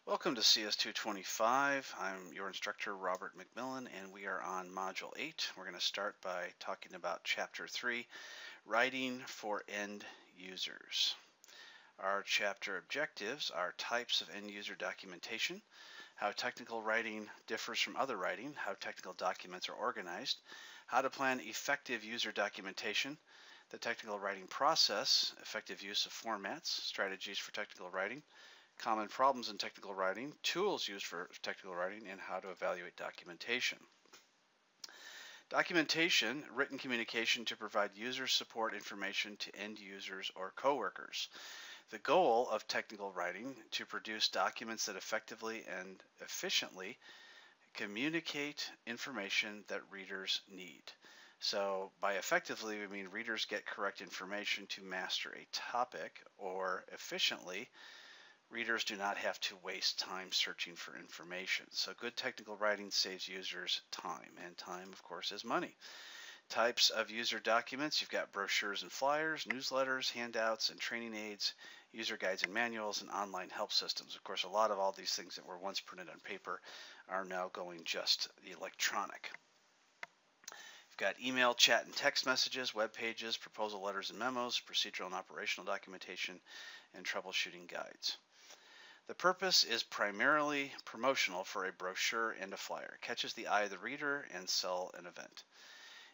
Welcome to CS225. I'm your instructor, Robert McMillen, and we are on Module 8. We're going to start by talking about Chapter 3, Writing for End Users. Our chapter objectives are types of end-user documentation, how technical writing differs from other writing, how technical documents are organized, how to plan effective user documentation, the technical writing process, effective use of formats, strategies for technical writing, common problems in technical writing, tools used for technical writing, and how to evaluate documentation. Documentation, written communication to provide user support information to end users or coworkers. The goal of technical writing to produce documents that effectively and efficiently communicate information that readers need. So by effectively, we mean readers get correct information to master a topic, or efficiently, readers do not have to waste time searching for information. So good technical writing saves users time, and time, of course, is money. Types of user documents: you've got brochures and flyers, newsletters, handouts, and training aids, user guides and manuals, and online help systems. Of course, a lot of all these things that were once printed on paper are now going just electronic. You've got email, chat, and text messages, web pages, proposal letters and memos, procedural and operational documentation, and troubleshooting guides. The purpose is primarily promotional for a brochure and a flyer. It catches the eye of the reader and sell an event.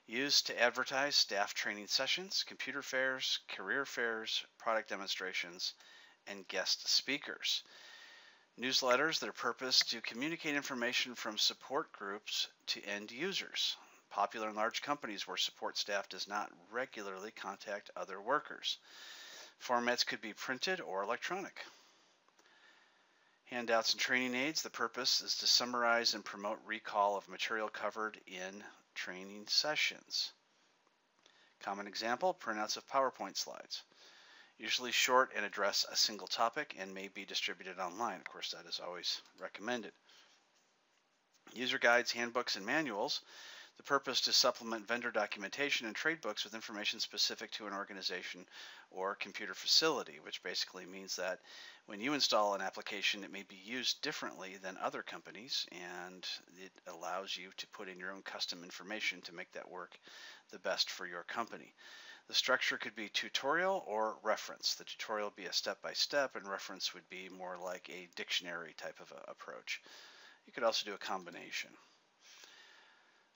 Used to advertise staff training sessions, computer fairs, career fairs, product demonstrations, and guest speakers. Newsletters, their purpose to communicate information from support groups to end users. Popular in large companies where support staff does not regularly contact other workers. Formats could be printed or electronic. Handouts and training aids, the purpose is to summarize and promote recall of material covered in training sessions. Common example, printouts of PowerPoint slides. Usually short and address a single topic and may be distributed online. Of course, that is always recommended. User guides, handbooks, and manuals. The purpose to supplement vendor documentation and trade books with information specific to an organization or computer facility, which basically means that when you install an application, it may be used differently than other companies, and it allows you to put in your own custom information to make that work the best for your company. The structure could be tutorial or reference. The tutorial would be a step-by-step, and reference would be more like a dictionary type of approach. You could also do a combination.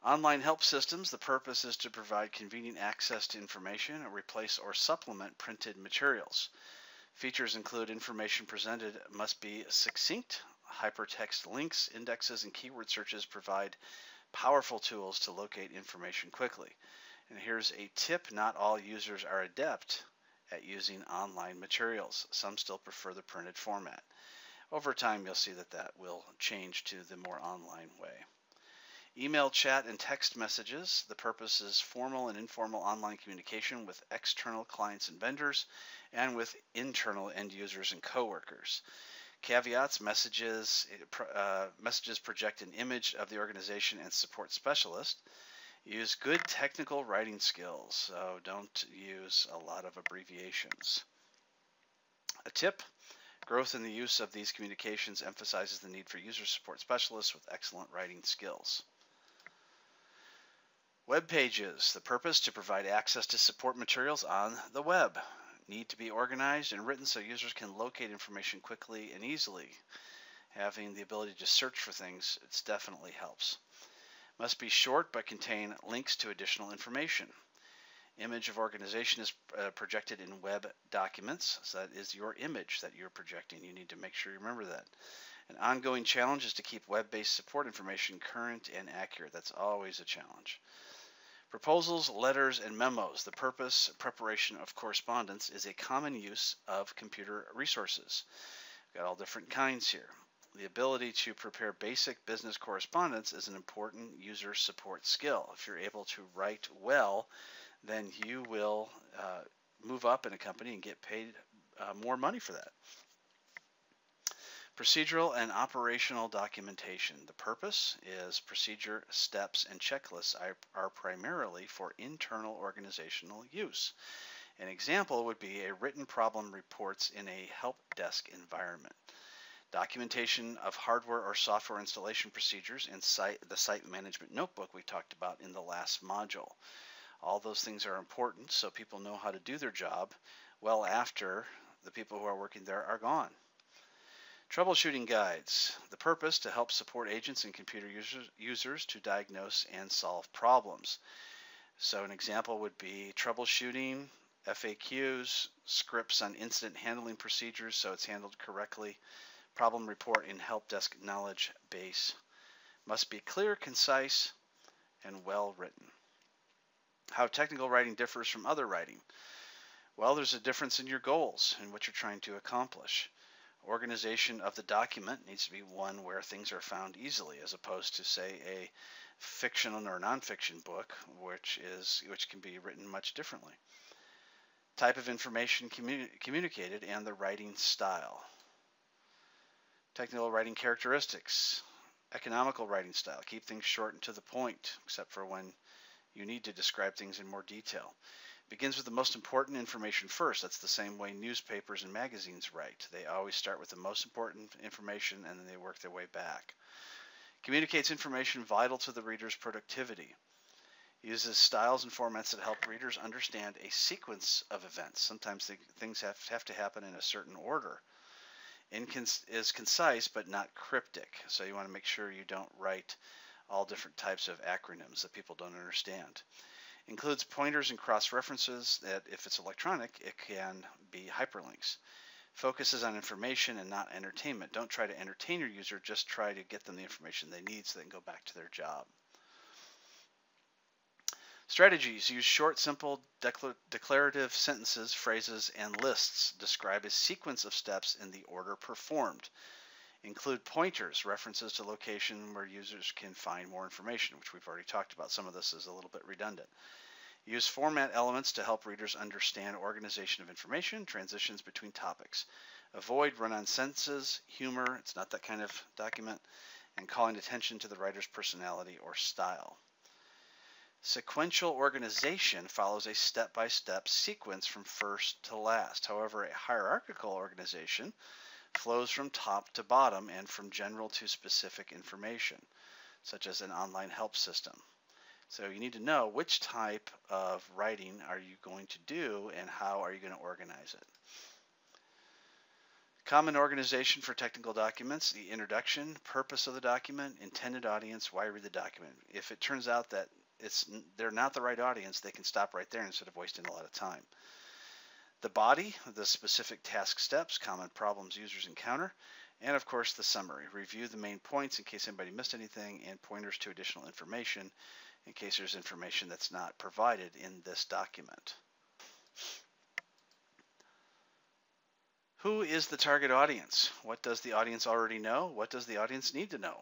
Online help systems, the purpose is to provide convenient access to information, replace or supplement printed materials. Features include information presented must be succinct. Hypertext links, indexes, and keyword searches provide powerful tools to locate information quickly. And here's a tip: not all users are adept at using online materials. Some still prefer the printed format. Over time, you'll see that that will change to the more online way. Email, chat, and text messages. The purpose is formal and informal online communication with external clients and vendors, and with internal end users and coworkers. Caveats: messages project an image of the organization and support specialist. Use good technical writing skills, so don't use a lot of abbreviations. A tip: growth in the use of these communications emphasizes the need for user support specialists with excellent writing skills. Web pages. The purpose to provide access to support materials on the web. Need to be organized and written so users can locate information quickly and easily. Having the ability to search for things, it definitely helps. Must be short but contain links to additional information. Image of organization is projected in web documents, so that is your image that you're projecting. You need to make sure you remember that. An ongoing challenge is to keep web-based support information current and accurate. That's always a challenge. Proposals, letters, and memos. The purpose, preparation of correspondence, is a common use of computer resources. We've got all different kinds here. The ability to prepare basic business correspondence is an important user support skill. If you're able to write well, then you will move up in a company and get paid more money for that. Procedural and operational documentation. The purpose is procedure, steps, and checklists are primarily for internal organizational use. An example would be a written problem reports in a help desk environment. Documentation of hardware or software installation procedures and the site management notebook we talked about in the last module. All those things are important so people know how to do their job well after the people who are working there are gone. Troubleshooting guides. The purpose to help support agents and computer users to diagnose and solve problems. So an example would be troubleshooting, FAQs, scripts on incident handling procedures so it's handled correctly, problem report in help desk knowledge base. Must be clear, concise, and well written. How technical writing differs from other writing. Well, there's a difference in your goals and what you're trying to accomplish. Organization of the document needs to be one where things are found easily, as opposed to, say, a fiction or nonfiction book, which can be written much differently. Type of information communicated and the writing style. Technical writing characteristics. Economical writing style. Keep things short and to the point, except for when you need to describe things in more detail. Begins with the most important information first. That's the same way newspapers and magazines write. They always start with the most important information and then they work their way back. Communicates information vital to the reader's productivity. Uses styles and formats that help readers understand a sequence of events. Sometimes things have to happen in a certain order. Is concise but not cryptic. So you want to make sure you don't write all different types of acronyms that people don't understand. Includes pointers and cross-references that if it's electronic, it can be hyperlinks. Focuses on information and not entertainment. Don't try to entertain your user, just try to get them the information they need so they can go back to their job. Strategies. Use short, simple, declarative sentences, phrases, and lists. Describe a sequence of steps in the order performed. Include pointers, references to location where users can find more information, which we've already talked about. Some of this is a little bit redundant. Use format elements to help readers understand organization of information, transitions between topics. Avoid run-on sentences, humor, it's not that kind of document, and calling attention to the writer's personality or style. Sequential organization follows a step-by-step sequence from first to last. However, a hierarchical organization flows from top to bottom and from general to specific information, such as an online help system. So you need to know which type of writing are you going to do and how are you going to organize it. Common organization for technical documents, the introduction, purpose of the document, intended audience, why read the document. If it turns out that they're not the right audience, they can stop right there instead of wasting a lot of time. The body, the specific task steps, common problems users encounter, and of course the summary. Review the main points in case anybody missed anything and pointers to additional information in case there's information that's not provided in this document. Who is the target audience? What does the audience already know? What does the audience need to know?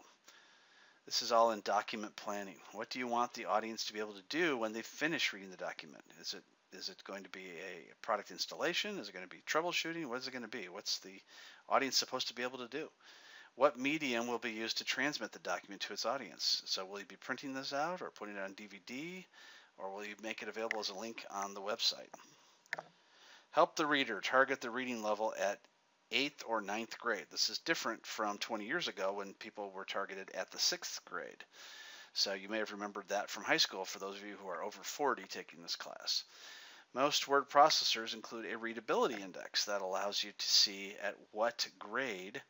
This is all in document planning. What do you want the audience to be able to do when they finish reading the document? Is it going to be a product installation? Is it going to be troubleshooting? What is it going to be? What's the audience supposed to be able to do? What medium will be used to transmit the document to its audience? So will you be printing this out or putting it on DVD, or will you make it available as a link on the website? Help the reader. Target the reading level at 8th or 9th grade. This is different from 20 years ago when people were targeted at the 6th grade. So you may have remembered that from high school for those of you who are over 40 taking this class. Most word processors include a readability index that allows you to see at what grade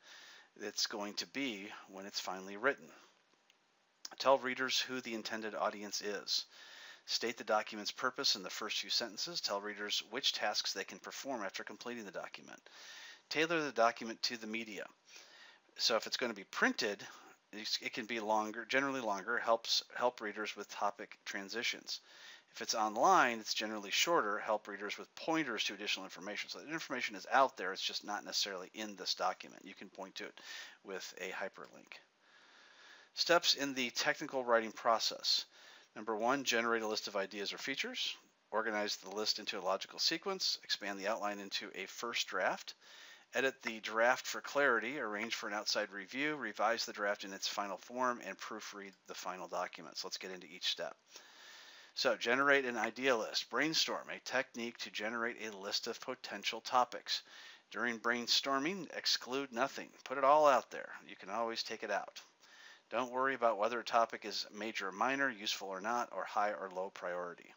it's going to be when it's finally written. Tell readers who the intended audience is. State the document's purpose in the first few sentences. Tell readers which tasks they can perform after completing the document. Tailor the document to the media. So if it's going to be printed, it can be longer, generally longer, help readers with topic transitions. If it's online, it's generally shorter, help readers with pointers to additional information. So the information is out there, it's just not necessarily in this document. You can point to it with a hyperlink. Steps in the technical writing process. Number 1, generate a list of ideas or features. Organize the list into a logical sequence. Expand the outline into a first draft. Edit the draft for clarity, arrange for an outside review, revise the draft in its final form, and proofread the final document. So let's get into each step. So generate an idea list. Brainstorm a technique to generate a list of potential topics. During brainstorming, exclude nothing. Put it all out there. You can always take it out. Don't worry about whether a topic is major or minor, useful or not, or high or low priority.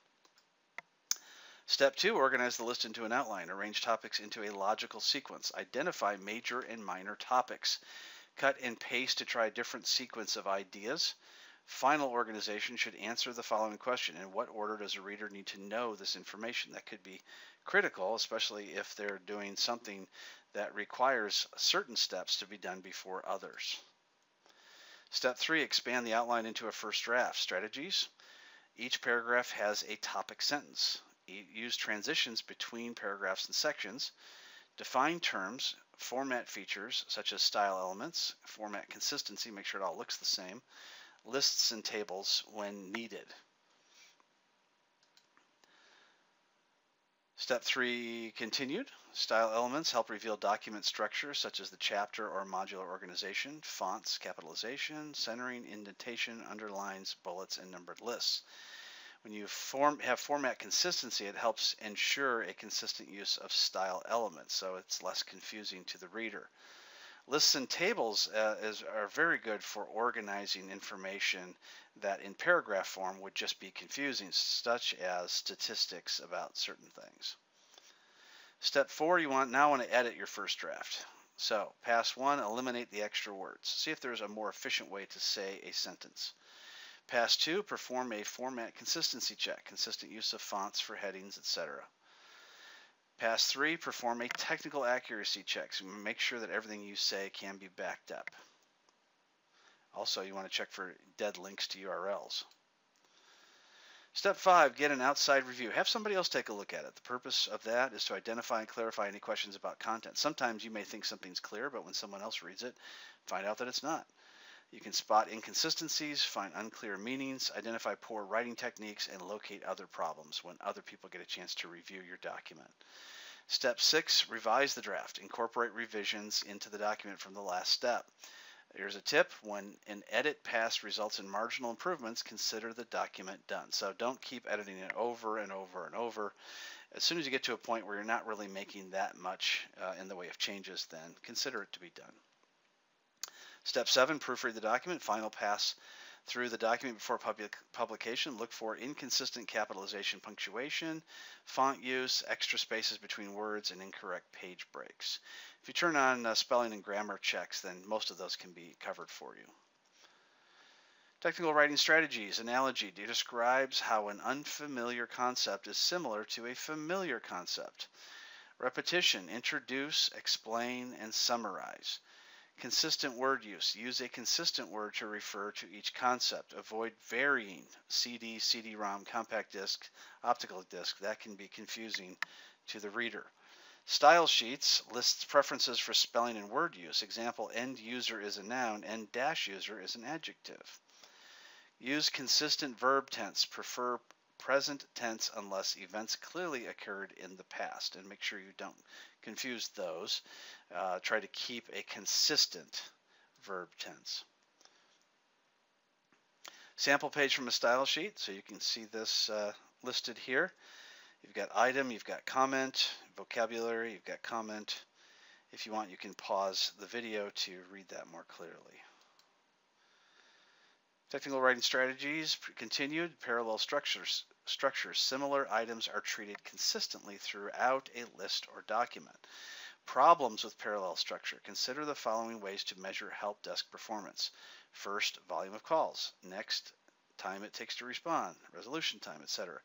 Step 2, organize the list into an outline. Arrange topics into a logical sequence. Identify major and minor topics. Cut and paste to try a different sequence of ideas. Final organization should answer the following question: in what order does a reader need to know this information? That could be critical, especially if they're doing something that requires certain steps to be done before others. Step 3, expand the outline into a first draft. Strategies. Each paragraph has a topic sentence. Use transitions between paragraphs and sections. Define terms, format features such as style elements, format consistency, make sure it all looks the same, lists and tables when needed. Step 3 continued. Style elements help reveal document structure such as the chapter or modular organization, fonts, capitalization, centering, indentation, underlines, bullets, and numbered lists. When you have format consistency, it helps ensure a consistent use of style elements, so it's less confusing to the reader. Lists and tables are very good for organizing information that in paragraph form would just be confusing, such as statistics about certain things. Step 4, you now want to edit your first draft. So, pass 1, eliminate the extra words. See if there's a more efficient way to say a sentence. Pass 2, perform a format consistency check, consistent use of fonts for headings, etc. Pass 3, perform a technical accuracy check. So make sure that everything you say can be backed up. Also, you want to check for dead links to URLs. Step 5, get an outside review. Have somebody else take a look at it. The purpose of that is to identify and clarify any questions about content. Sometimes you may think something's clear, but when someone else reads it, find out that it's not. You can spot inconsistencies, find unclear meanings, identify poor writing techniques, and locate other problems when other people get a chance to review your document. Step 6, revise the draft. Incorporate revisions into the document from the last step. Here's a tip: when an edit pass results in marginal improvements, consider the document done. So don't keep editing it over and over and over. As soon as you get to a point where you're not really making that much in the way of changes, then consider it to be done. Step 7, proofread the document. Final pass through the document before publication. Look for inconsistent capitalization, punctuation, font use, extra spaces between words, and incorrect page breaks. If you turn on spelling and grammar checks, then most of those can be covered for you. Technical writing strategies. Analogy describes how an unfamiliar concept is similar to a familiar concept. Repetition. Introduce, explain, and summarize. Consistent word use. Use a consistent word to refer to each concept. Avoid varying CD, CD-ROM, compact disc, optical disc. That can be confusing to the reader. Style sheets lists preferences for spelling and word use. Example, end user is a noun, end dash user is an adjective. Use consistent verb tense. Prefer present tense unless events clearly occurred in the past, and make sure you don't confuse those. Try to keep a consistent verb tense. Sample page from a style sheet, so you can see this listed here. You've got item, you've got comment, vocabulary, you've got comment. If you want, you can pause the video to read that more clearly. Technical writing strategies continued. Parallel structures. Similar items are treated consistently throughout a list or document. Problems with parallel structure. Consider the following ways to measure help desk performance. First, volume of calls. Next, time it takes to respond, resolution time, etc.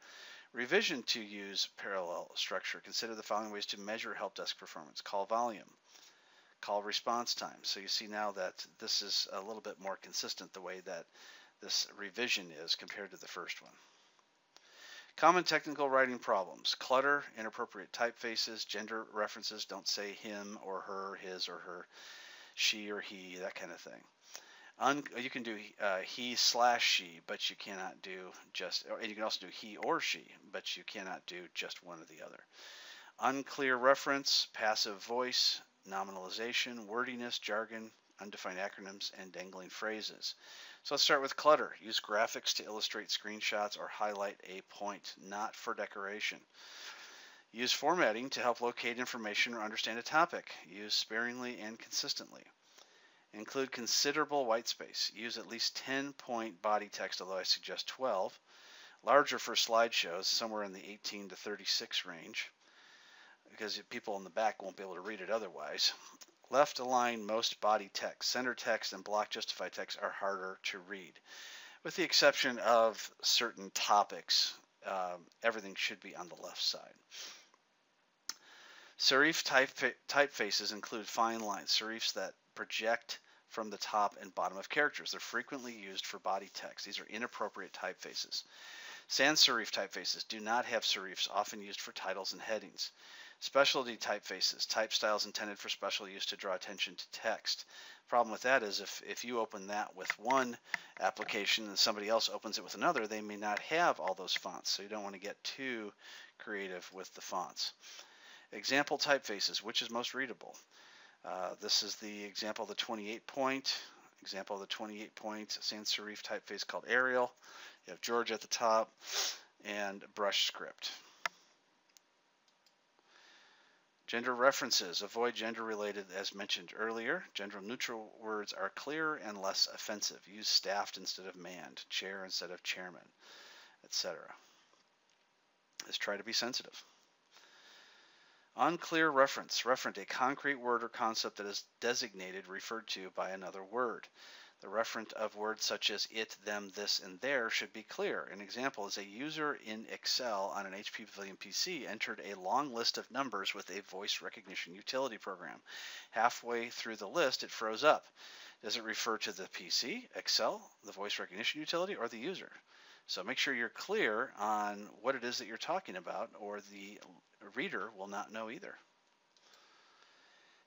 Revision to use parallel structure. Consider the following ways to measure help desk performance. Call volume, call response time. So you see now that this is a little bit more consistent the way that this revision is compared to the first one. Common technical writing problems. Clutter, inappropriate typefaces, gender references. Don't say him or her, his or her, she or he, that kind of thing. You can do he/she, but you cannot do just, and you can also do he or she, but you cannot do just one or the other. Unclear reference, passive voice, nominalization, wordiness, jargon, undefined acronyms, and dangling phrases. So let's start with clutter. Use graphics to illustrate screenshots or highlight a point, not for decoration. Use formatting to help locate information or understand a topic. Use sparingly and consistently. Include considerable white space. Use at least 10-point body text, although I suggest 12. Larger for slideshows, somewhere in the 18 to 36 range, because people in the back won't be able to read it otherwise. Left align most body text. Center text and block justified text are harder to read. With the exception of certain topics, everything should be on the left side. Serif typefaces include fine lines, serifs that project from the top and bottom of characters. They're frequently used for body text. These are inappropriate typefaces. Sans serif typefaces do not have serifs, often used for titles and headings. Specialty typefaces, type styles intended for special use to draw attention to text. Problem with that is if you open that with one application and somebody else opens it with another, they may not have all those fonts, so you don't want to get too creative with the fonts. Example typefaces, which is most readable? This is the example of the 28-point. Example of the 28-point sans serif typeface called Arial. You have George at the top and brush script. Gender references. Avoid gender-related as mentioned earlier. Gender-neutral words are clearer and less offensive. Use staffed instead of manned, chair instead of chairman, etc. Let's try to be sensitive. Unclear reference. Referent a concrete word or concept that is designated, referred to by another word. The referent of words such as it, them, this, and there should be clear. An example is a user in Excel on an HP Pavilion PC entered a long list of numbers with a voice recognition utility program. Halfway through the list, it froze up. Does it refer to the PC, Excel, the voice recognition utility, or the user? So make sure you're clear on what it is that you're talking about, or the reader will not know either.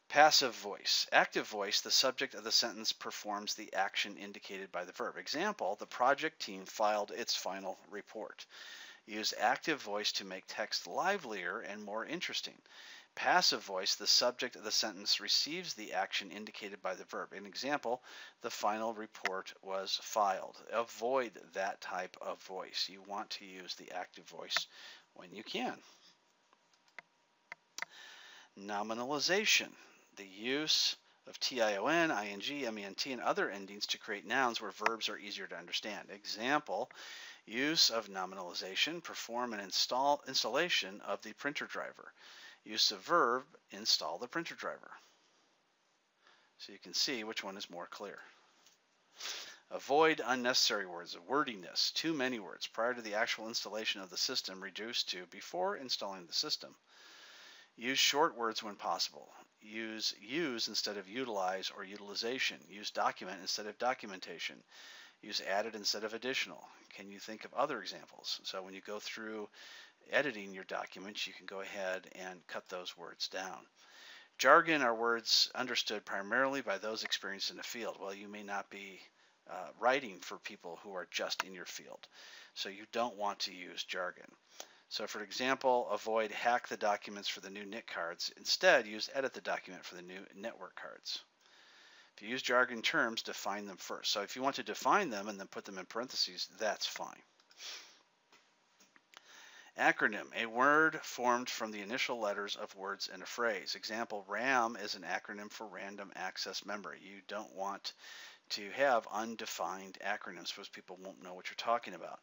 Passive voice. Active voice, the subject of the sentence performs the action indicated by the verb. Example, the project team filed its final report. Use active voice to make text livelier and more interesting. Passive voice, the subject of the sentence receives the action indicated by the verb. An example, the final report was filed. Avoid that type of voice. You want to use the active voice when you can. Nominalization. The use of tion, ing, ment, and other endings to create nouns where verbs are easier to understand. Example, use of nominalization, perform an installation of the printer driver. Use of verb, install the printer driver. So you can see which one is more clear. Avoid unnecessary words. Wordiness, too many words prior to the actual installation of the system, reduced to before installing the system. Use short words when possible. Use instead of utilize or utilization. Use document instead of documentation. Use added instead of additional. Can you think of other examples? So when you go through editing your documents, you can go ahead and cut those words down. Jargon are words understood primarily by those experienced in the field. Well, you may not be writing for people who are just in your field, so you don't want to use jargon. So for example, avoid hack the documents for the new NIC cards. Instead, use edit the document for the new network cards. If you use jargon terms, define them first. So if you want to define them and then put them in parentheses, that's fine. Acronym, a word formed from the initial letters of words in a phrase. Example, RAM is an acronym for Random Access Memory. You don't want to have undefined acronyms because people won't know what you're talking about.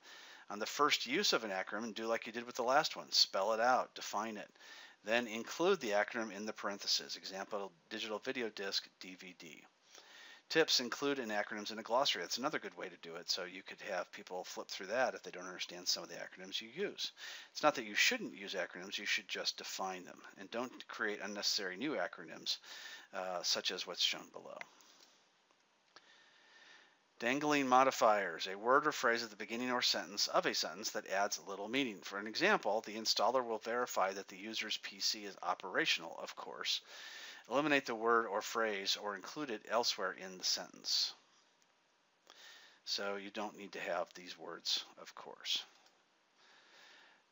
On the first use of an acronym, do like you did with the last one. Spell it out, define it. Then include the acronym in the parentheses. Example, digital video disc, DVD. Tips, include in acronyms in a glossary. That's another good way to do it. So you could have people flip through that if they don't understand some of the acronyms you use. It's not that you shouldn't use acronyms, you should just define them. And don't create unnecessary new acronyms, such as what's shown below. Dangling modifiers, a word or phrase at the beginning or sentence of a sentence that adds little meaning. For an example, the installer will verify that the user's PC is operational, of course. Eliminate the word or phrase or include it elsewhere in the sentence. So you don't need to have these words, of course.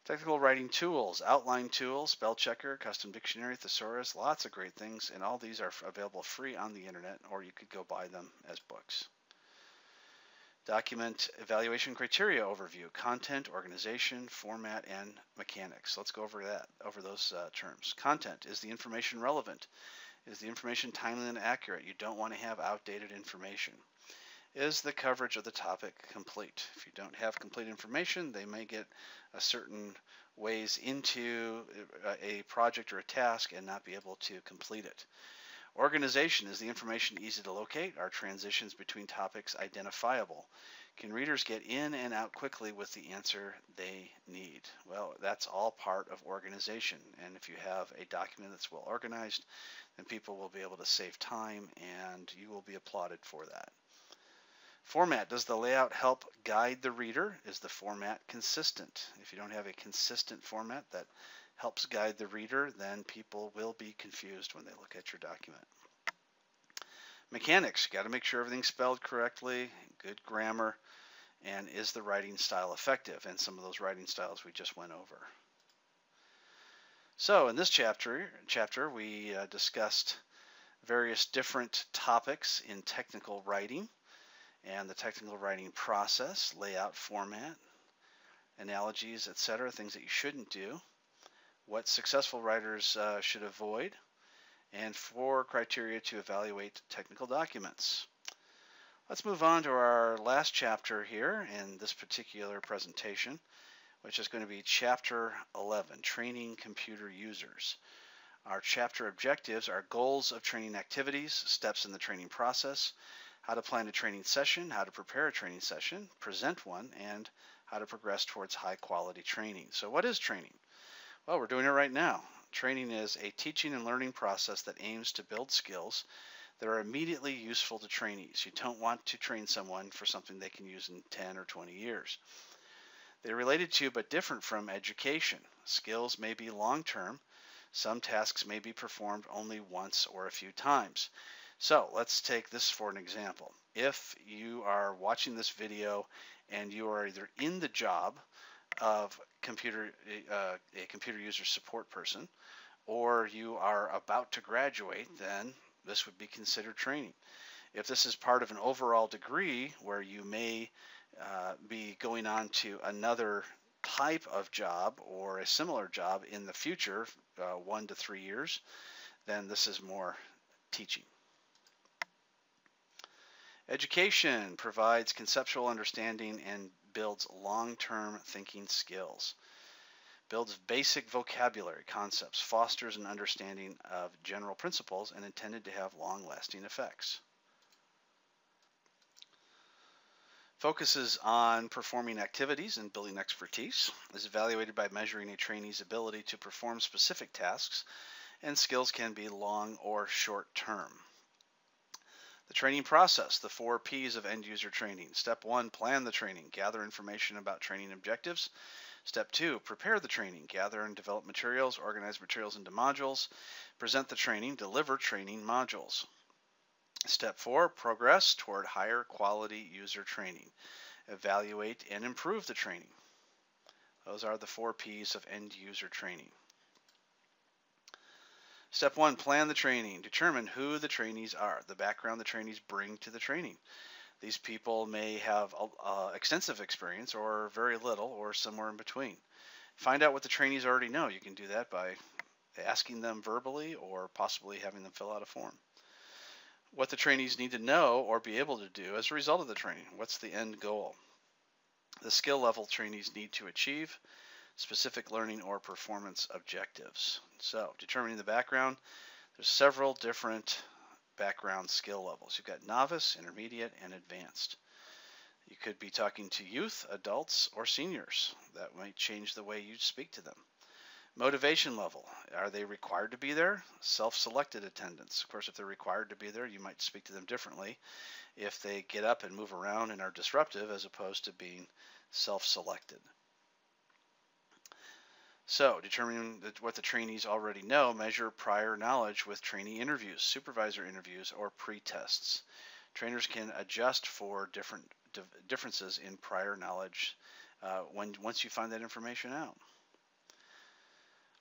Technical writing tools, outline tools, spell checker, custom dictionary, thesaurus, lots of great things, and all these are available free on the internet, or you could go buy them as books. Document evaluation criteria overview, content, organization, format, and mechanics. Let's go over those terms. Content: is the information relevant? Is the information timely and accurate? You don't want to have outdated information. Is the coverage of the topic complete? If you don't have complete information, they may get a certain ways into a project or a task and not be able to complete it. Organization: is the information easy to locate? Are transitions between topics identifiable? Can readers get in and out quickly with the answer they need? Well, that's all part of organization. And if you have a document that's well organized, then people will be able to save time and you will be applauded for that. Format: does the layout help guide the reader? Is the format consistent? If you don't have a consistent format that helps guide the reader, then people will be confused when they look at your document. Mechanics: you got to make sure everything's spelled correctly, good grammar, and is the writing style effective? And some of those writing styles we just went over. So in this chapter we discussed various different topics in technical writing and the technical writing process, layout, format, analogies, etc., things that you shouldn't do, what successful writers should avoid, and 4 criteria to evaluate technical documents. Let's move on to our last chapter here in this particular presentation, which is going to be Chapter 11, Training Computer Users. Our chapter objectives are goals of training activities, steps in the training process, how to plan a training session, how to prepare a training session, present one, and how to progress towards high-quality training. So what is training? Well, we're doing it right now. Training is a teaching and learning process that aims to build skills that are immediately useful to trainees. You don't want to train someone for something they can use in 10 or 20 years. They're related to but different from education. Skills may be long-term. Some tasks may be performed only once or a few times. So let's take this for an example. If you are watching this video and you are either in the job of a computer user support person, or you are about to graduate, then this would be considered training. If this is part of an overall degree where you may be going on to another type of job or a similar job in the future, 1 to 3 years, then this is more teaching. Education provides conceptual understanding and builds long-term thinking skills, builds basic vocabulary concepts, fosters an understanding of general principles, and intended to have long-lasting effects. Focuses on performing activities and building expertise, is evaluated by measuring a trainee's ability to perform specific tasks, and skills can be long or short-term. The training process, the 4 P's of end-user training. Step 1, plan the training, gather information about training objectives. Step 2, prepare the training, gather and develop materials, organize materials into modules, present the training, deliver training modules. Step 4, progress toward higher quality user training, evaluate and improve the training. Those are the 4 P's of end-user training. Step 1, plan the training. Determine who the trainees are, the background the trainees bring to the training. These people may have extensive experience or very little or somewhere in between. Find out what the trainees already know. You can do that by asking them verbally or possibly having them fill out a form. What the trainees need to know or be able to do as a result of the training. What's the end goal? The skill level trainees need to achieve, specific learning or performance objectives. So, determining the background, there's several different background skill levels. You've got novice, intermediate, and advanced. You could be talking to youth, adults, or seniors. That might change the way you speak to them. Motivation level, are they required to be there? Self-selected attendance. Of course, if they're required to be there, you might speak to them differently if they get up and move around and are disruptive as opposed to being self-selected. So, determining what the trainees already know, measure prior knowledge with trainee interviews, supervisor interviews, or pre-tests. Trainers can adjust for differences in prior knowledge once you find that information out.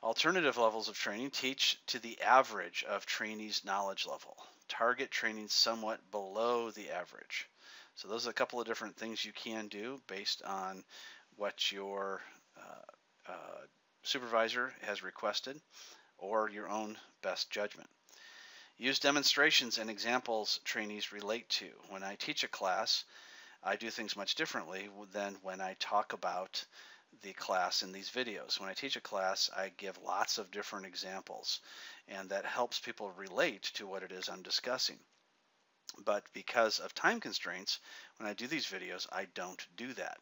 Alternative levels of training teach to the average of trainees' knowledge level. Target training somewhat below the average. So those are a couple of different things you can do based on what your supervisor has requested or your own best judgment. Use demonstrations and examples trainees relate to. When I teach a class, I do things much differently than when I talk about the class in these videos. When I teach a class, I give lots of different examples, and that helps people relate to what it is I'm discussing. But because of time constraints, when I do these videos, I don't do that.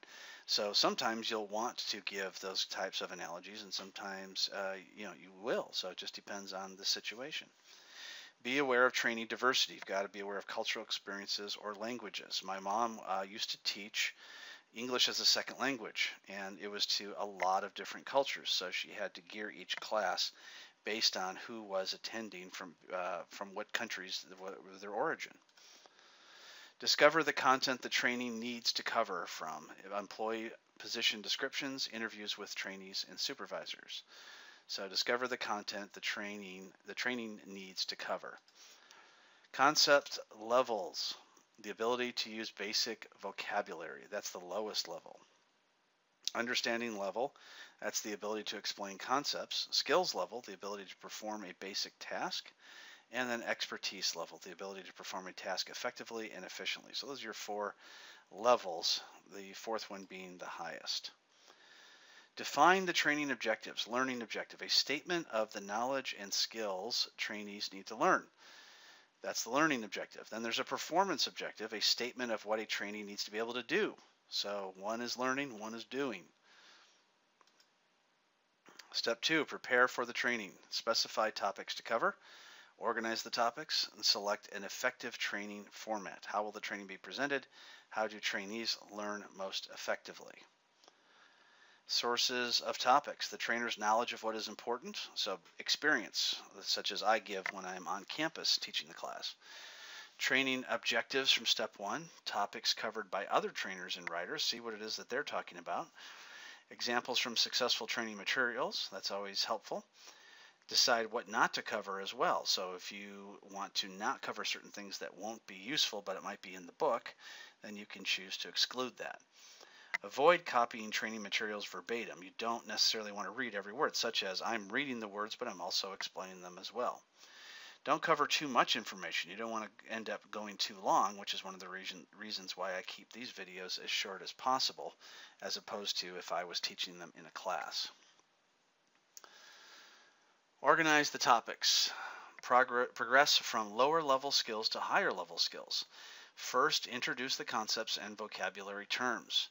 So sometimes you'll want to give those types of analogies, and sometimes you will. So it just depends on the situation. Be aware of trainee diversity. You've got to be aware of cultural experiences or languages. My mom used to teach English as a second language, and it was to a lot of different cultures. So she had to gear each class based on who was attending from what countries, their origin. Discover the content the trainee needs to cover from employee position descriptions, interviews with trainees and supervisors. So discover the content the training needs to cover. Concept levels, the ability to use basic vocabulary. That's the lowest level. Understanding level, that's the ability to explain concepts. Skills level, the ability to perform a basic task. And then expertise level, the ability to perform a task effectively and efficiently. So those are your 4 levels, the 4th one being the highest. Define the training objectives. Learning objective, a statement of the knowledge and skills trainees need to learn. That's the learning objective. Then there's a performance objective, a statement of what a trainee needs to be able to do. So one is learning, one is doing. Step 2, prepare for the training. Specify topics to cover. Organize the topics and select an effective training format. How will the training be presented? How do trainees learn most effectively? Sources of topics. The trainer's knowledge of what is important. So experience, such as I give when I'm on campus teaching the class. Training objectives from step 1. Topics covered by other trainers and writers. See what it is that they're talking about. Examples from successful training materials. That's always helpful. Decide what not to cover as well. So if you want to not cover certain things that won't be useful, but it might be in the book, then you can choose to exclude that. Avoid copying training materials verbatim. You don't necessarily want to read every word, such as I'm reading the words, but I'm also explaining them as well. Don't cover too much information. You don't want to end up going too long, which is one of the reasons why I keep these videos as short as possible, as opposed to if I was teaching them in a class. Organize the topics. Progress from lower level skills to higher level skills. First, introduce the concepts and vocabulary terms.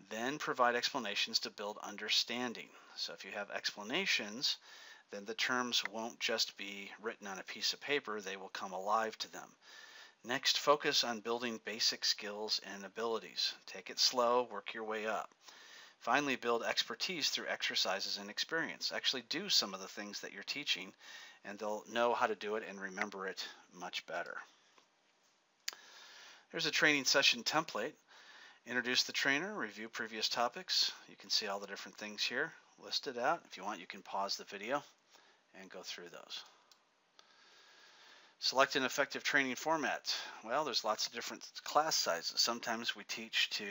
Then provide explanations to build understanding. So if you have explanations, then the terms won't just be written on a piece of paper, they will come alive to them. Next, focus on building basic skills and abilities. Take it slow, work your way up. Finally, build expertise through exercises and experience. Actually do some of the things that you're teaching, and they'll know how to do it and remember it much better. Here's a training session template. Introduce the trainer, review previous topics. You can see all the different things here listed out. If you want, you can pause the video and go through those. Select an effective training format. Well, there's lots of different class sizes. Sometimes we teach to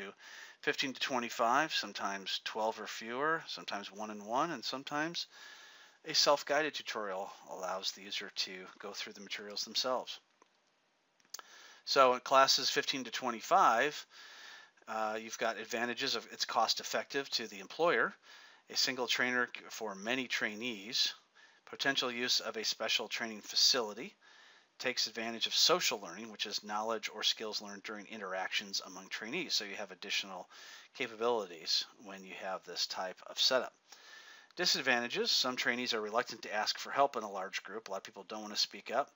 15 to 25, sometimes 12 or fewer, sometimes 1-on-1, and sometimes a self-guided tutorial allows the user to go through the materials themselves. So in classes 15 to 25, you've got advantages of it's cost effective to the employer, a single trainer for many trainees, potential use of a special training facility, takes advantage of social learning, which is knowledge or skills learned during interactions among trainees. So you have additional capabilities when you have this type of setup. Disadvantages, some trainees are reluctant to ask for help in a large group. A lot of people don't want to speak up.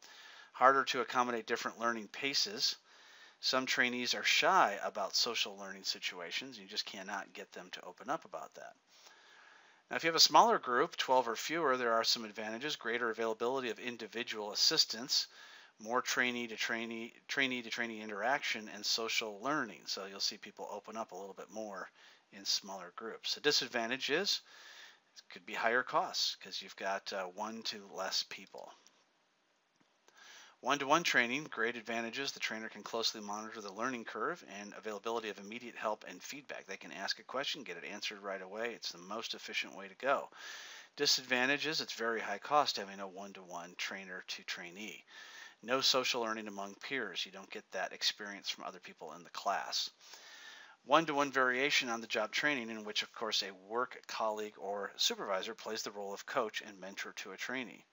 Harder to accommodate different learning paces. Some trainees are shy about social learning situations. You just cannot get them to open up about that. Now, if you have a smaller group, 12 or fewer, there are some advantages. Greater availability of individual assistance, more trainee-to-trainee interaction, and social learning. So you'll see people open up a little bit more in smaller groups. The disadvantage is it could be higher costs because you've got 1 to less people. One-to-one training, great advantages. The trainer can closely monitor the learning curve and availability of immediate help and feedback. They can ask a question, get it answered right away. It's the most efficient way to go. Disadvantages, it's very high cost having a one-to-one trainer to trainee. No social learning among peers. You don't get that experience from other people in the class. One-to-one variation on the job training, in which, of course, a work colleague or supervisor plays the role of coach and mentor to a trainee.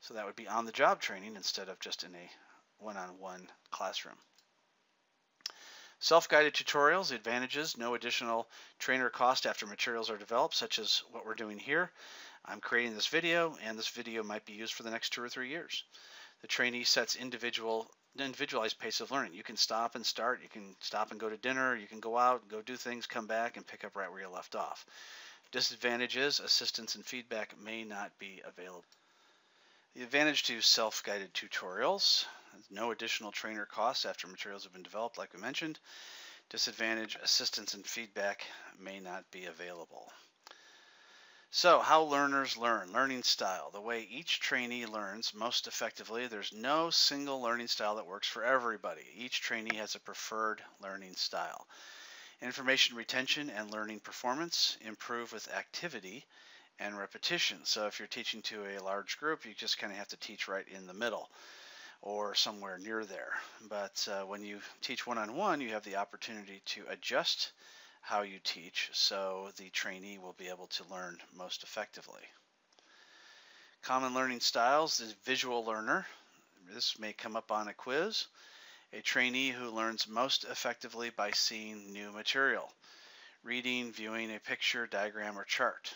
So that would be on-the-job training instead of just in a one-on-one classroom. Self-guided tutorials, the advantages, no additional trainer cost after materials are developed, such as what we're doing here. I'm creating this video, and this video might be used for the next 2 or 3 years. The trainee sets individualized pace of learning. You can stop and start, you can stop and go to dinner, you can go out, go do things, come back, and pick up right where you left off. Disadvantages, assistance and feedback may not be available. The advantage to self-guided tutorials, no additional trainer costs after materials have been developed, like we mentioned. Disadvantage, assistance and feedback may not be available. So, how learners learn, learning style, the way each trainee learns most effectively. There's no single learning style that works for everybody. Each trainee has a preferred learning style. Information retention and learning performance improve with activity and repetition. So if you're teaching to a large group, you just kind of have to teach right in the middle or somewhere near there. But when you teach one-on-one, you have the opportunity to adjust how you teach, so the trainee will be able to learn most effectively. Common learning styles is visual learner. This may come up on a quiz. A trainee who learns most effectively by seeing new material, reading, viewing a picture, diagram, or chart.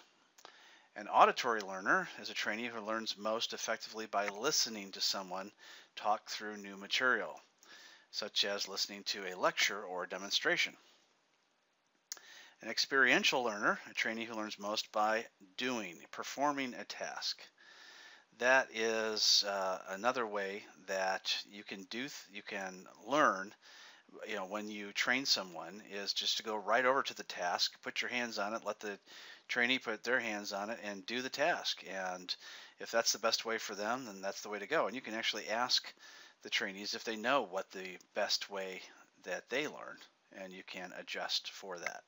An auditory learner is a trainee who learns most effectively by listening to someone talk through new material, such as listening to a lecture or a demonstration. An experiential learner, a trainee who learns most by doing, performing a task. That is another way that you can learn. When you train someone, is just to go right over to the task, put your hands on it, let the trainee put their hands on it, and do the task. And if that's the best way for them, then that's the way to go. And you can actually ask the trainees if they know what the best way that they learn, and you can adjust for that.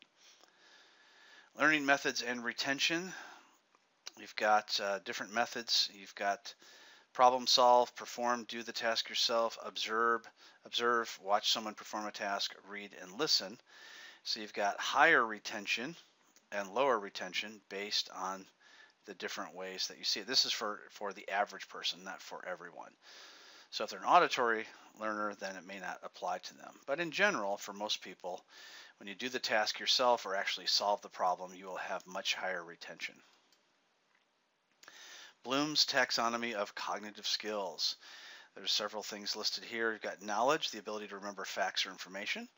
Learning methods and retention. You've got different methods. You've got problem solve, perform, do the task yourself, observe, watch someone perform a task, read, and listen. So you've got higher retention and lower retention based on the different ways that you see it. This is for the average person, not for everyone. So if they're an auditory learner, then it may not apply to them. But in general, for most people, when you do the task yourself or actually solve the problem, you will have much higher retention. Bloom's taxonomy of cognitive skills. There's several things listed here. You've got knowledge, the ability to remember facts or information.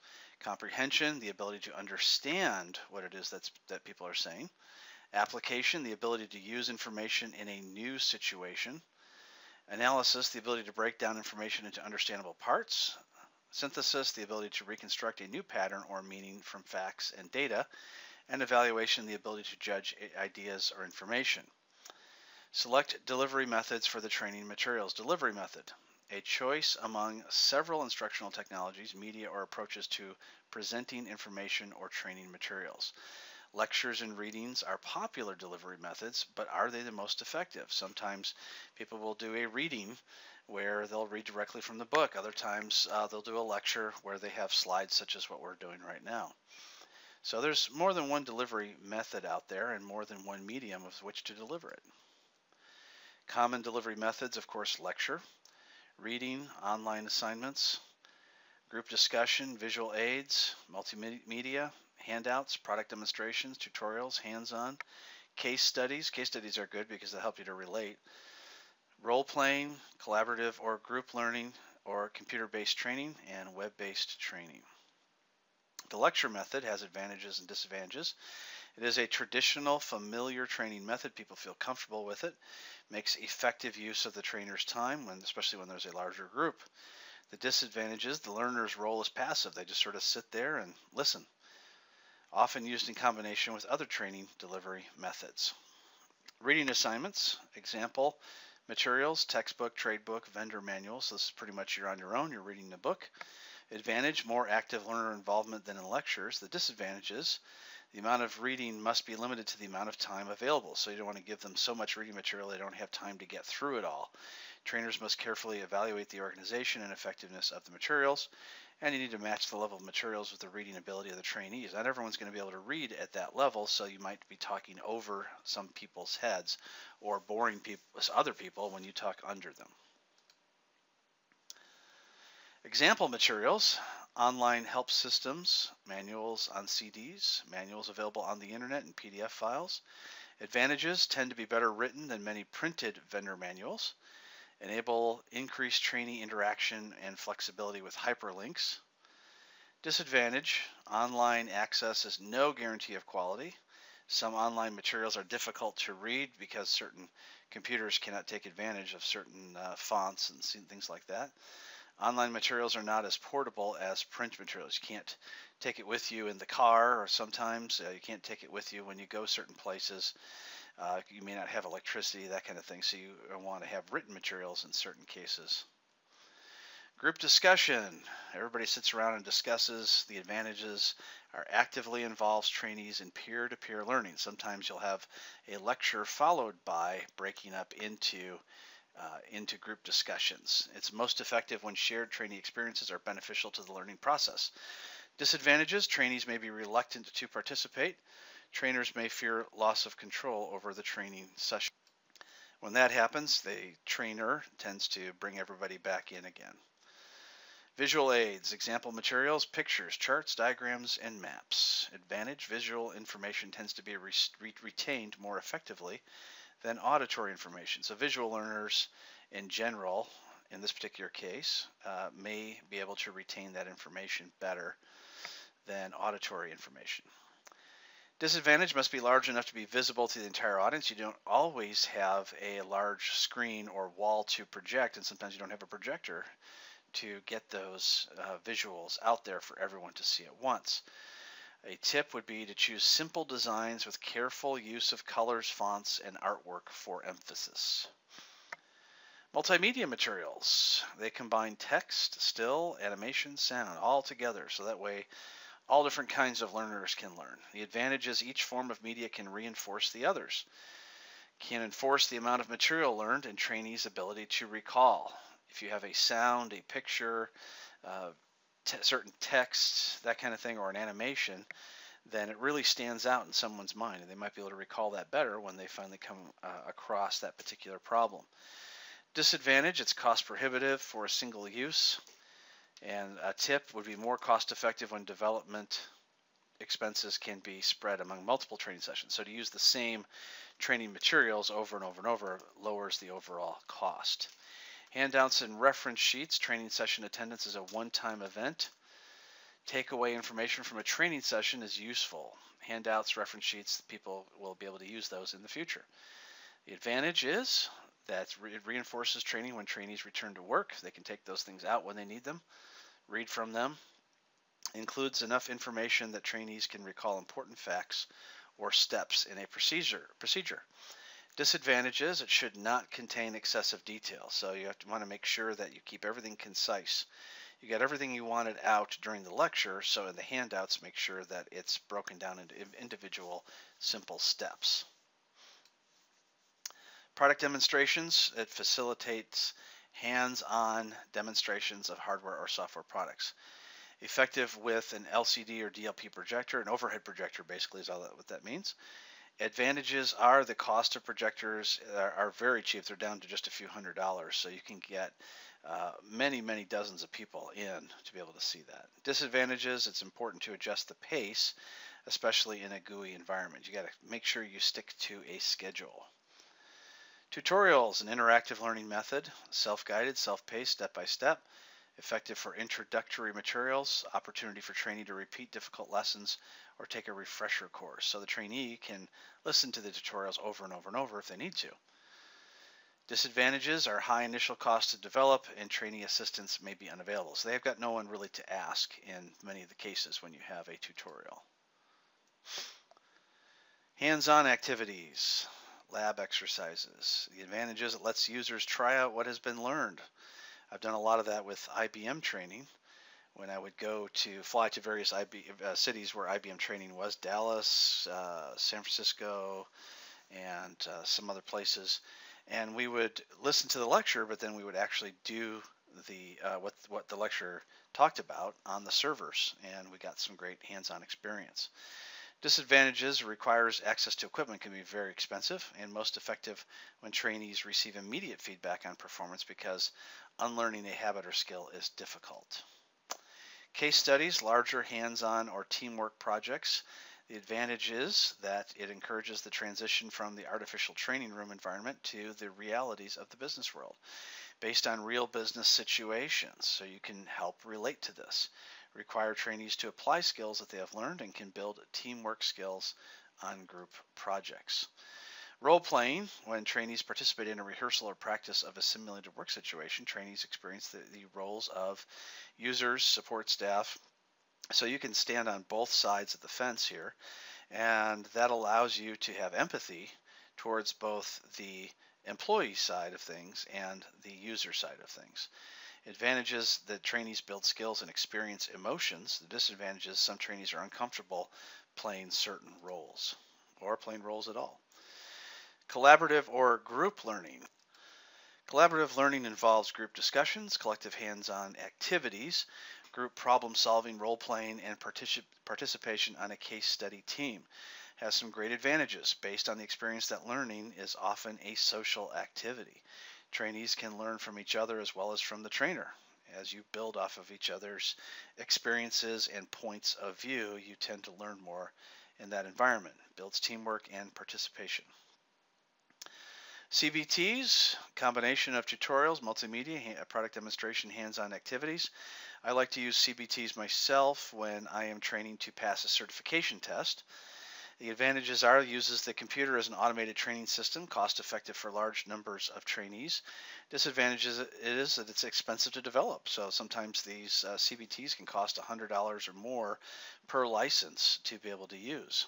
Comprehension, the ability to understand what it is that people are saying. Application, the ability to use information in a new situation. Analysis, the ability to break down information into understandable parts. Synthesis, the ability to reconstruct a new pattern or meaning from facts and data. And evaluation, the ability to judge ideas or information. Select delivery methods for the training materials. Delivery method, a choice among several instructional technologies, media, or approaches to presenting information or training materials. Lectures and readings are popular delivery methods, but are they the most effective? Sometimes people will do a reading where they'll read directly from the book. Other times they'll do a lecture where they have slides such as what we're doing right now. So there's more than one delivery method out there and more than one medium with which to deliver it. Common delivery methods, of course, lecture, reading, online assignments, group discussion, visual aids, multimedia, handouts, product demonstrations, tutorials, hands-on, case studies. Case studies are good because they help you to relate. Role-playing, collaborative or group learning, or computer-based training and web-based training. The lecture method has advantages and disadvantages. It is a traditional, familiar training method. People feel comfortable with it. Makes effective use of the trainer's time, especially when there's a larger group. The disadvantages, the learner's role is passive. They just sort of sit there and listen. Often used in combination with other training delivery methods. Reading assignments, example, Materials, textbook, trade book, vendor manuals. So this is pretty much you're on your own, you're reading the book. Advantage, more active learner involvement than in lectures. The disadvantages, the amount of reading must be limited to the amount of time available. So you don't want to give them so much reading material they don't have time to get through it all. Trainers must carefully evaluate the organization and effectiveness of the materials, and you need to match the level of materials with the reading ability of the trainees. Not everyone's going to be able to read at that level, so you might be talking over some people's heads or boring other people when you talk under them. Example materials, online help systems, manuals on CDs, manuals available on the internet and PDF files. Advantages tend to be better written than many printed vendor manuals. Enable increased trainee interaction and flexibility with hyperlinks. Disadvantage, online access is no guarantee of quality. Some online materials are difficult to read because certain computers cannot take advantage of certain fonts and things like that. Online materials are not as portable as print materials. You can't take it with you in the car, or sometimes you can't take it with you when you go certain places. You may not have electricity, that kind of thing, so you want to have written materials in certain cases. Group discussion. Everybody sits around and discusses. The advantages are actively involves trainees in peer-to-peer learning. Sometimes you'll have a lecture followed by breaking up into group discussions. It's most effective when shared trainee experiences are beneficial to the learning process. Disadvantages, trainees may be reluctant to participate. Trainers may fear loss of control over the training session. When that happens, the trainer tends to bring everybody back in again. Visual aids, example materials, pictures, charts, diagrams, and maps. Advantage, visual information tends to be retained more effectively than auditory information. So visual learners in general, in this particular case, may be able to retain that information better than auditory information. Disadvantage, must be large enough to be visible to the entire audience. You don't always have a large screen or wall to project, and sometimes you don't have a projector to get those visuals out there for everyone to see at once. A tip would be to choose simple designs with careful use of colors, fonts, and artwork for emphasis. Multimedia materials. They combine text, still, animation, sound all together, so that way all different kinds of learners can learn. The advantage is each form of media can reinforce the others, can enforce the amount of material learned and trainees' ability to recall. If you have a sound, a picture, certain text, that kind of thing, or an animation, then it really stands out in someone's mind, and they might be able to recall that better when they finally come across that particular problem. Disadvantage, it's cost prohibitive for a single use. And a tip would be more cost effective when development expenses can be spread among multiple training sessions. So to use the same training materials over and over and over lowers the overall cost. Handouts and reference sheets. Training session attendance is a one-time event. Take away information from a training session is useful. Handouts, reference sheets, people will be able to use those in the future. The advantage is that it reinforces training when trainees return to work. They can take those things out when they need them, read from them. Includes enough information that trainees can recall important facts or steps in a procedure. Disadvantages, it should not contain excessive detail. So you have to want to make sure that you keep everything concise. You got everything you wanted out during the lecture, so in the handouts, make sure that it's broken down into individual simple steps. Product demonstrations, it facilitates hands-on demonstrations of hardware or software products. Effective with an LCD or DLP projector, an overhead projector basically is what that means. Advantages are the cost of projectors are very cheap. They're down to just a few $100s, so you can get many dozens of people in to be able to see that. Disadvantages, it's important to adjust the pace, especially in a GUI environment. You got to make sure you stick to a schedule. Tutorials, an interactive learning method, self-guided, self-paced, step-by-step, effective for introductory materials, opportunity for trainee to repeat difficult lessons or take a refresher course. So the trainee can listen to the tutorials over and over and over if they need to. Disadvantages are high initial cost to develop and trainee assistance may be unavailable. So they've got no one really to ask in many of the cases when you have a tutorial. Hands-on activities. lab exercises. The advantage is it lets users try out what has been learned. I've done a lot of that with IBM training. When I would fly to various cities where IBM training was, Dallas, San Francisco, and some other places, and we would listen to the lecture, but then we would actually do what the lecturer talked about on the servers, and we got some great hands-on experience. Disadvantages: requires access to equipment, can be very expensive, and most effective when trainees receive immediate feedback on performance because unlearning a habit or skill is difficult. Case studies: larger hands-on or teamwork projects. The advantage is that it encourages the transition from the artificial training room environment to the realities of the business world based on real business situations, so you can help relate to this. Require trainees to apply skills that they have learned and can build teamwork skills on group projects. Role-playing: when trainees participate in a rehearsal or practice of a simulated work situation, trainees experience the roles of users, support staff, so you can stand on both sides of the fence here, and that allows you to have empathy towards both the employee side of things and the user side of things. Advantages: that trainees build skills and experience emotions. The disadvantages: some trainees are uncomfortable playing certain roles or playing roles at all. Collaborative or group learning. Collaborative learning involves group discussions, collective hands-on activities, group problem-solving, role-playing, and participation on a case study team. Has some great advantages based on the experience that learning is often a social activity. Trainees can learn from each other as well as from the trainer. As you build off of each other's experiences and points of view, you tend to learn more in that environment. Builds teamwork and participation. CBTs, combination of tutorials, multimedia, product demonstration, hands-on activities. I like to use CBTs myself when I am training to pass a certification test. The advantages are: it uses the computer as an automated training system, cost-effective for large numbers of trainees. Disadvantages is that it's expensive to develop, so sometimes these CBTs can cost $100 or more per license to be able to use.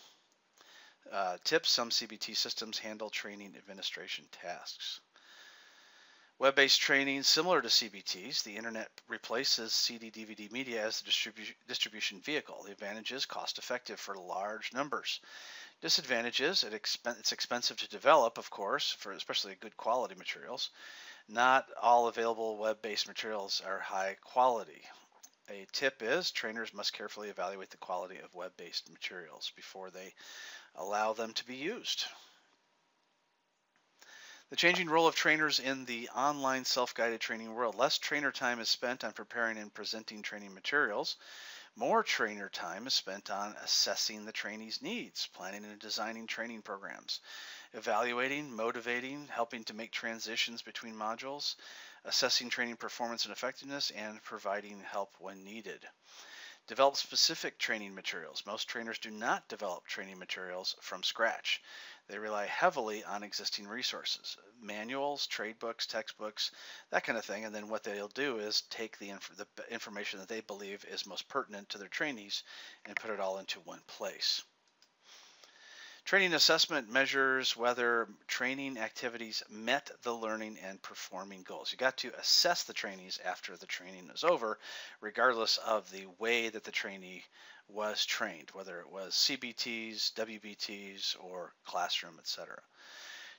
Tips: some CBT systems handle training administration tasks. Web-based training: similar to CBTs, the internet replaces CD/DVD media as the distribution vehicle. The advantage is cost-effective for large numbers. Disadvantages: it's expensive to develop, of course, for especially good quality materials. Not all available web-based materials are high quality. A tip is trainers must carefully evaluate the quality of web-based materials before they allow them to be used. The changing role of trainers in the online self-guided training world. Less trainer time is spent on preparing and presenting training materials. More trainer time is spent on assessing the trainees' needs, planning and designing training programs, evaluating, motivating, helping to make transitions between modules, assessing training performance and effectiveness, and providing help when needed. Develop specific training materials. Most trainers do not develop training materials from scratch. They rely heavily on existing resources, manuals, trade books, textbooks, that kind of thing, and then what they'll do is take the information that they believe is most pertinent to their trainees and put it all into one place. Training assessment measures whether training activities met the learning and performing goals. You got to assess the trainees after the training is over, regardless of the way that the trainee was trained, whether it was CBTs, WBTs, or classroom, etc.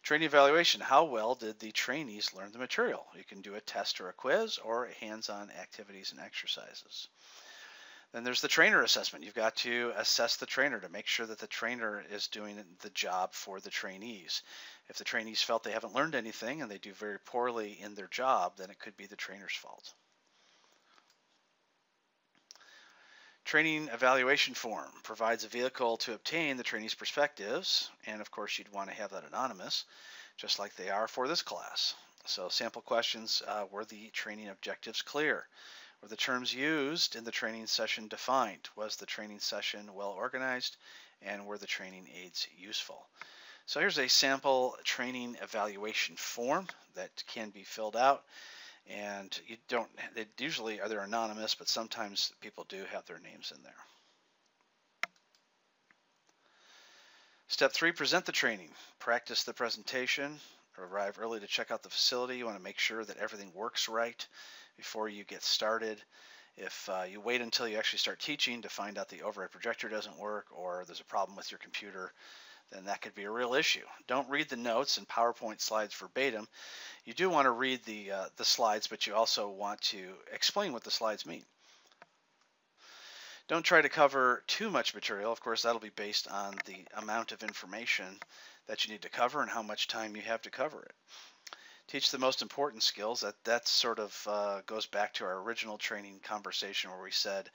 Training evaluation: how well did the trainees learn the material? You can do a test or a quiz or hands-on activities and exercises. Then there's the trainer assessment. You've got to assess the trainer to make sure that the trainer is doing the job for the trainees. If the trainees felt they haven't learned anything and they do very poorly in their job, then it could be the trainer's fault. Training evaluation form provides a vehicle to obtain the trainees' perspectives, and of course you'd want to have that anonymous, just like they are for this class. So sample questions: were the training objectives clear? Were the terms used in the training session defined? Was the training session well organized? And were the training aids useful? So here's a sample training evaluation form that can be filled out. And they usually they're anonymous, but sometimes people do have their names in there. Step 3, present the training. Practice the presentation. Arrive early to check out the facility. You want to make sure that everything works right before you get started. If you wait until you actually start teaching to find out the overhead projector doesn't work or there's a problem with your computer, then that could be a real issue. Don't read the notes and PowerPoint slides verbatim. You do want to read the slides, but you also want to explain what the slides mean. Don't try to cover too much material. Of course, that'll be based on the amount of information that you need to cover and how much time you have to cover it. Teach the most important skills. That sort of goes back to our original training conversation where we said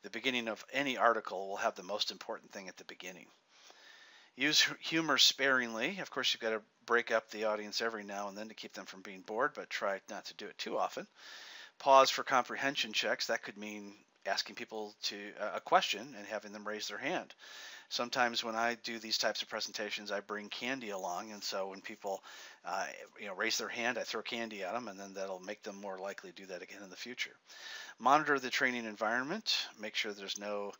the beginning of any article will have the most important thing at the beginning. Use humor sparingly. Of course, you've got to break up the audience every now and then to keep them from being bored, but try not to do it too often. Pause for comprehension checks. That could mean asking people to a question and having them raise their hand. Sometimes when I do these types of presentations, I bring candy along, and so when people raise their hand, I throw candy at them, and then that'll make them more likely to do that again in the future. Monitor the training environment. Make sure there's no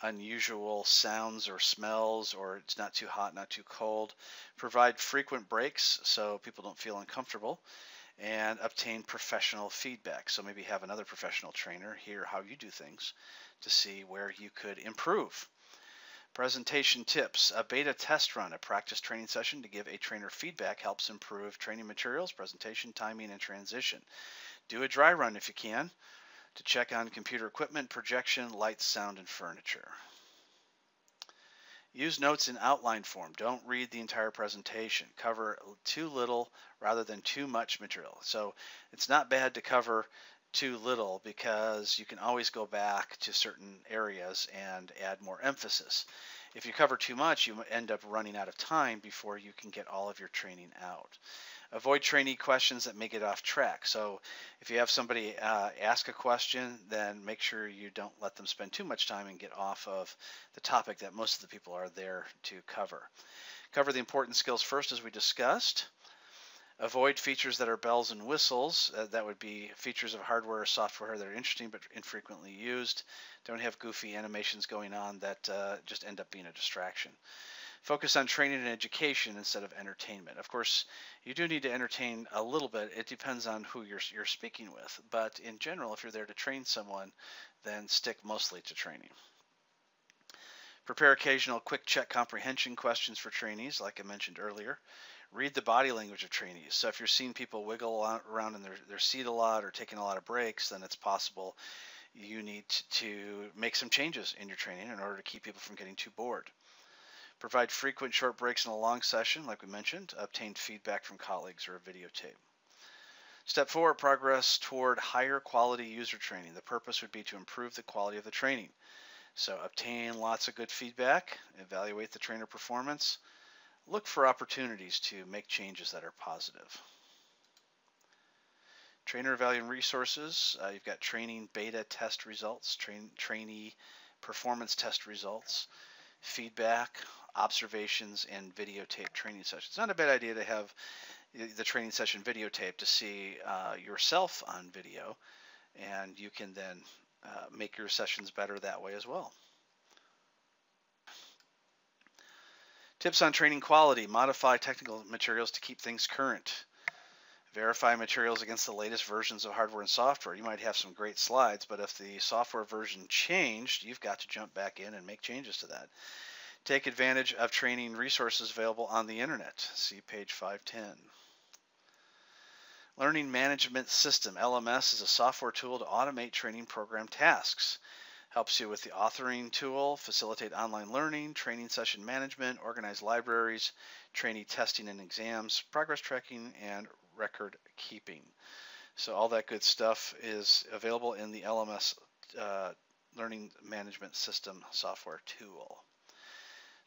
unusual sounds or smells, or it's not too hot, not too cold. Provide frequent breaks so people don't feel uncomfortable, and obtain professional feedback. So maybe have another professional trainer hear how you do things to see where you could improve. Presentation tips. A beta test run, a practice training session to give a trainer feedback helps improve training materials, presentation, timing, and transition. Do a dry run if you can to check on computer equipment, projection, lights, sound, and furniture. Use notes in outline form. Don't read the entire presentation. Cover too little rather than too much material. So it's not bad to cover too little because you can always go back to certain areas and add more emphasis. If you cover too much, you end up running out of time before you can get all of your training out. Avoid trainee questions that may get off track. So if you have somebody ask a question, then make sure you don't let them spend too much time and get off of the topic that most of the people are there to cover. Cover the important skills first, as we discussed. Avoid features that are bells and whistles. That would be features of hardware or software that are interesting but infrequently used. Don't have goofy animations going on that just end up being a distraction. Focus on training and education instead of entertainment. Of course, you do need to entertain a little bit. It depends on who you're speaking with. But in general, if you're there to train someone, then stick mostly to training. Prepare occasional quick check comprehension questions for trainees, like I mentioned earlier. Read the body language of trainees. So if you're seeing people wiggle around in their seat a lot or taking a lot of breaks, then it's possible you need to make some changes in your training in order to keep people from getting too bored. Provide frequent short breaks in a long session, like we mentioned. Obtain feedback from colleagues or a videotape. Step 4, progress toward higher quality user training. The purpose would be to improve the quality of the training. So obtain lots of good feedback, evaluate the trainer performance, look for opportunities to make changes that are positive. Trainer evaluation resources. You've got training beta test results, trainee performance test results, feedback, observations, and videotape training sessions. It's not a bad idea to have the training session videotape to see yourself on video, and you can then make your sessions better that way as well. Tips on training quality. Modify technical materials to keep things current. Verify materials against the latest versions of hardware and software. You might have some great slides, but if the software version changed, you've got to jump back in and make changes to that. Take advantage of training resources available on the internet. See page 510. Learning Management System, LMS, is a software tool to automate training program tasks. Helps you with the authoring tool, facilitate online learning, training session management, organize libraries, trainee testing and exams, progress tracking, and record keeping. So all that good stuff is available in the LMS Learning Management System software tool.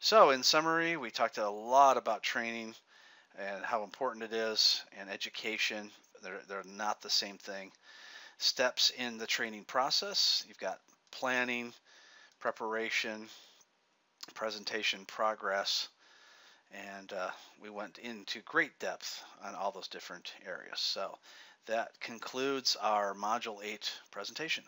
So in summary, we talked a lot about training and how important it is, and education. They're not the same thing. Steps in the training process. You've got planning, preparation, presentation, progress, and we went into great depth on all those different areas. So that concludes our Module 8 presentation.